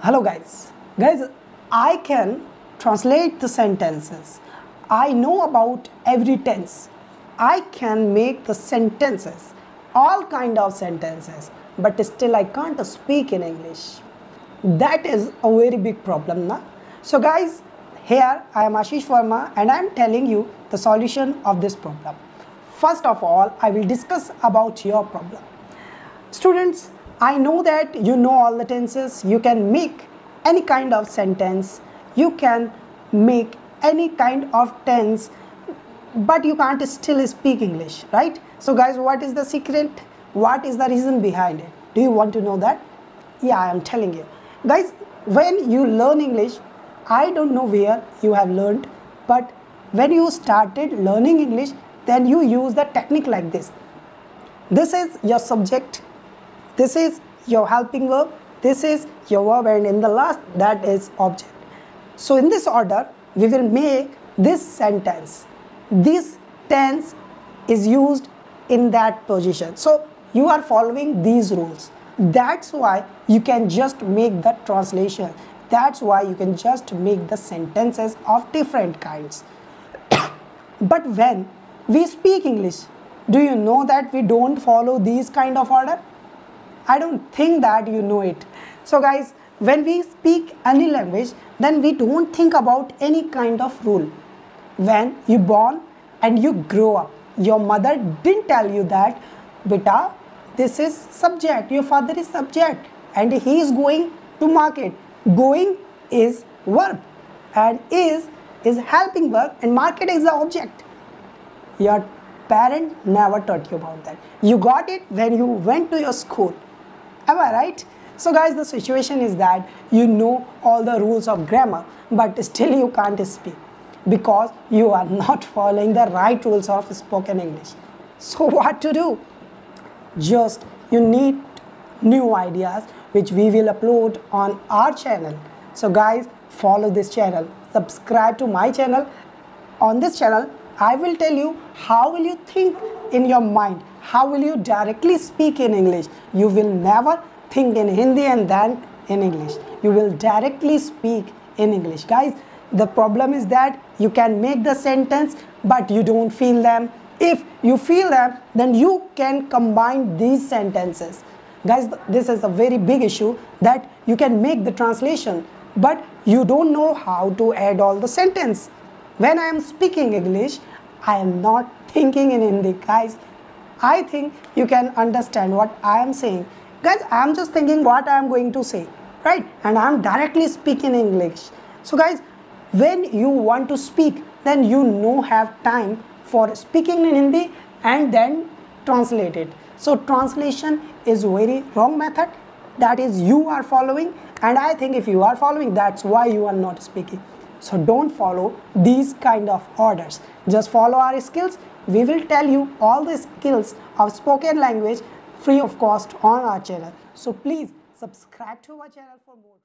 Hello guys, I can translate the sentences. I know about every tense. I can make the sentences, all kind of sentences, but still I can't speak in English. That is a very big problem, na? So guys, here I am Ashish Verma and I am telling you the solution of this problem. First of all, I will discuss about your problem. Students, I know that you know all the tenses. You can make any kind of sentence. You can make any kind of tense, but you can't still speak English, right? So guys, what is the secret? What is the reason behind it? Do you want to know that? Yeah, I am telling you. Guys, when you learn English, I don't know where you have learned, but when you started learning English, then you use the technique like this. This is your subject. This is your helping verb, this is your verb, and in the last, that is object. So in this order, we will make this sentence. This tense is used in that position. So you are following these rules. That's why you can just make the translation. That's why you can just make the sentences of different kinds. But when we speak English, do you know that we don't follow these kind of order? I don't think that you know it. So guys, when we speak any language, then we don't think about any kind of rule. When you born and you grow up, your mother didn't tell you that, beta, this is subject, your father is subject and he is going to market. Going is verb and is helping verb and market is the object. Your parent never taught you about that. You got it when you went to your school. Am I right? So guys, the situation is that you know all the rules of grammar, but still you can't speak because you are not following the right rules of spoken English. So what to do? Just you need new ideas which we will upload on our channel. So guys, follow this channel, subscribe to my channel. On this channel, I will tell you how will you think in your mind, how will you directly speak in English. You will never think in Hindi and then in English. You will directly speak in English. Guys, the problem is that you can make the sentence but you don't feel them. If you feel them, then you can combine these sentences. Guys, this is a very big issue that you can make the translation but you don't know how to add all the sentence. When I am speaking English, I am not thinking in Hindi. Guys, I think you can understand what I am saying. Guys, I am just thinking what I am going to say, right? And I am directly speaking English. So guys, when you want to speak, then you have time for speaking in Hindi and then translate it. So translation is very wrong method. That is you are following, and I think if you are following, that's why you are not speaking. So don't follow these kind of orders. Just follow our skills. We will tell you all the skills of spoken language free of cost on our channel. So please subscribe to our channel for more.